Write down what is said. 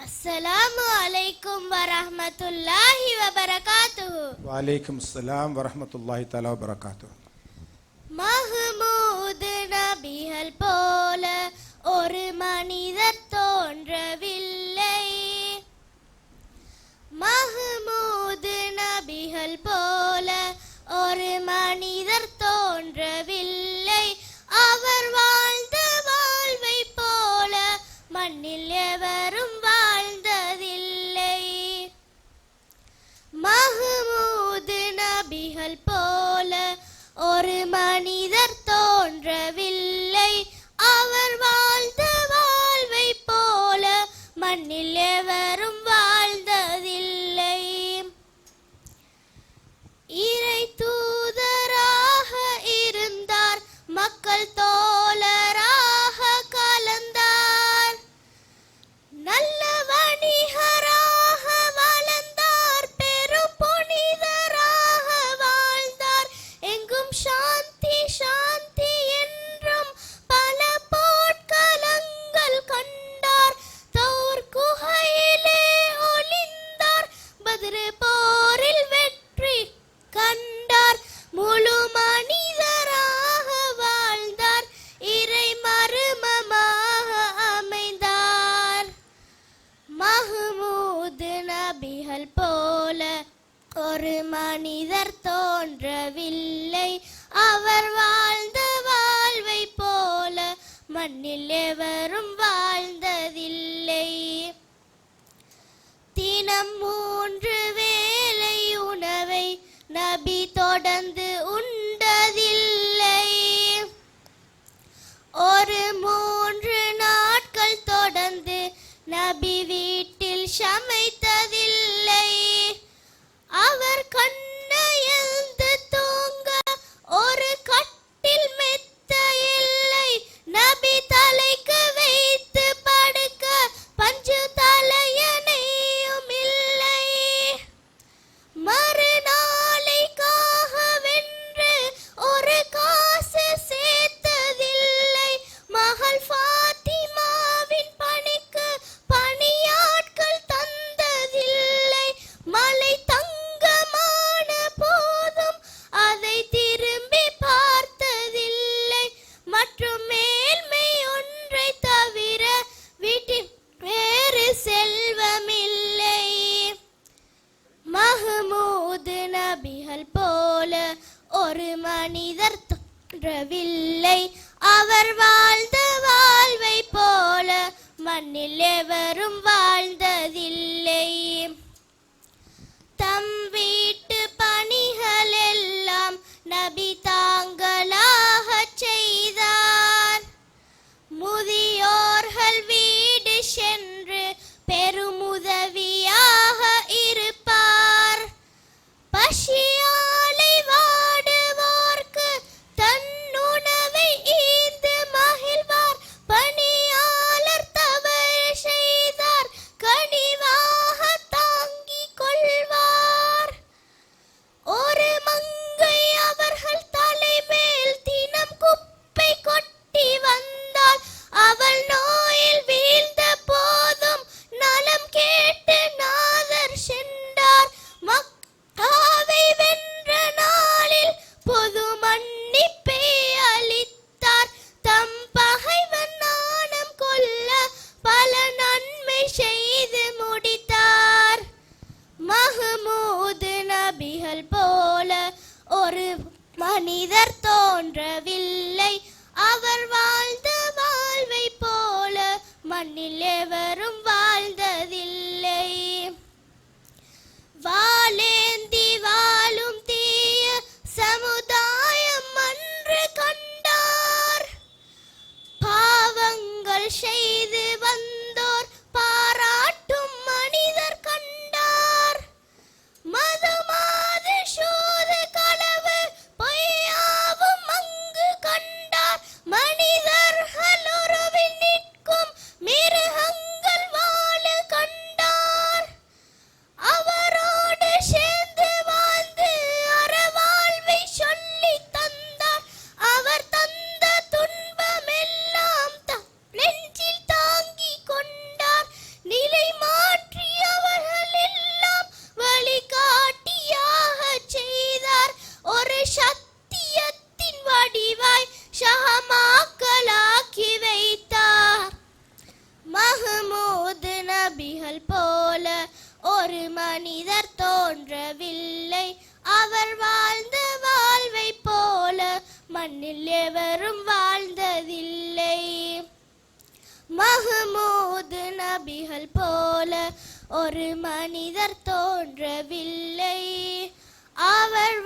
அஸ்ஸலாமு அலைக்கும் வரஹ்மத்துல்லாஹி வபரகாத்துஹு. வலைக்கும் அஸ்ஸலாம் வரஹ்மத்துல்லாஹி தஆலா வபரகாத்துஹு. மஹ்மூத் நபிகள் போல ஒரு மனிதர் தோன்றவில்லை. மஹ்மூத் நபிகள் போல ஒரு மனிதர் தோன்றவில்லை. அவர் வாழ்ந்த வாழ்வை போல மண்ணில் எவரும் வாழ்ந்ததில்லை. மஹ்மூத் நபிகள் போல ஒரு மனிதர் தோன்றவில்லை. அவர் வாழ்ந்த வாழ்வை போல மண்ணில் எவரும் வாழ்ந்ததில்லை. இறை தூதராக இருந்தார், மக்கள் தோழராக கலந்தார், நல்ல வணிகராக வளர்ந்தார், பெரும் புனிதராக வாழ்ந்தார். எங்கும் சாந்தி சாந்தி என்றும் பல போர்க்களங்கள் கண்டார். தௌர் குகையிலே ஒளிந்தார், பத்ர் போரில் வெற்றி கண்டார். முழு மனிதராக வாழ்ந்தார், இறை மருமமாக அமைந்தார். மஹ்மூத் நபிகள் போல ஒரு மனிதர் தோன்றவில்லை. அவர் வாழ்ந்த வாழ்வை போல மண்ணில் எவரும் வாழ்ந்ததில்லை. தினம் 3 வேளை உணவை நபி தொடர்ந்து உண்டதில்லை. ஒரு 3 நாட்கள் தொடர்ந்து நபி வீட்டில் சமைத்ததில்லை. அவர் கண்ணயர்ந்து தூங்க ஒரு கட்டில் மெத்த இல்லை. நபி தலைக்கு வைத்து படுக்க பஞ்சு தலையணையும் இல்லை. மறுநாளைக்காக வென்று ஒரு காசு சேர்த்ததில்லை. மகள் ஃபாத்திமாவின் பணிக்கு பணியாட்கள் தந்ததில்லை. மலை தங்கமான போதும் அதை திரும்பி பார்த்ததில்லை. மற்றும் மேல்மை ஒன்றை தவிர வீட்டில் வேறு செல்வமில்லை. மஹ்மூத் நபிகள் போல ஒரு மனிதர் தோன்றவில்லை. அவர் வாழ்ந்த வாழ்வை போல மண்ணில் எவரும் வாழ்ந்ததில்லை. தம் வீட்டு பணிகள் எல்லாம் நபி தாங்களாக செய்தார். முதியோர்கள் வீடு சென்று பெருமுதவியாக இருப்பார். பசியாலை வாடுவோர்க்கு தன் உணவை ஈந்து மகிழ்வார். பணியாளர் தவறு செய்தார், கனிவாக தாங்கிக் கொள்வார். ஒரு மங்கை அவர்கள் தலைமேல் தினம் குப்பை கொட்டி வந்தாள். அவள் நோயில் வீழ்ந்த போதும் நலம் கேட்டு நாதர் சென்றார். மக்காவை வென்ற நாளில் பொது மன்னிப்பை அளித்தார். தம் பகைவன் நாணம் கொள்ள பல நன்மை செய்து முடித்தார். மஹ்மூத் நபிகள் போல ஒரு மனிதர் தோன்றவில்லை. அவர் வாழ்ந்த வாழ்வை போல மண்ணில் எவரும் வாழ்ந்ததில்லை. வாளேந்தி வாழும் தீய சமுதாயம் அன்று கண்டார். பாவங்கள் செய்து வந்தோர் பாராட்டும் மனிதர் கண்டார். மதுமாது சூது களவு பொய்யாவும் அங்கு கண்டார். மனிதர்கள் உறவில் நிற்கும் மிருகங்கள் வாழ கண்டார். அவரோடு சேர்ந்து வாழ்ந்து அறவாழ்வை சொல்லி தந்தார். அவர் தந்த துன்பமெல்லாம் நெஞ்சில் தாங்கி ஷஹமாக்களாக்கி வைத்தார். மஹ்மூத் நபிகள் போல ஒரு மனிதர் தோன்றவில்லை. அவர் வாழ்ந்த வாழ்வை போல மண்ணில் எவரும் வாழ்ந்ததில்லை. மஹ்மூத் நபிகள் போல ஒரு மனிதர் தோன்றவில்லை. அவர்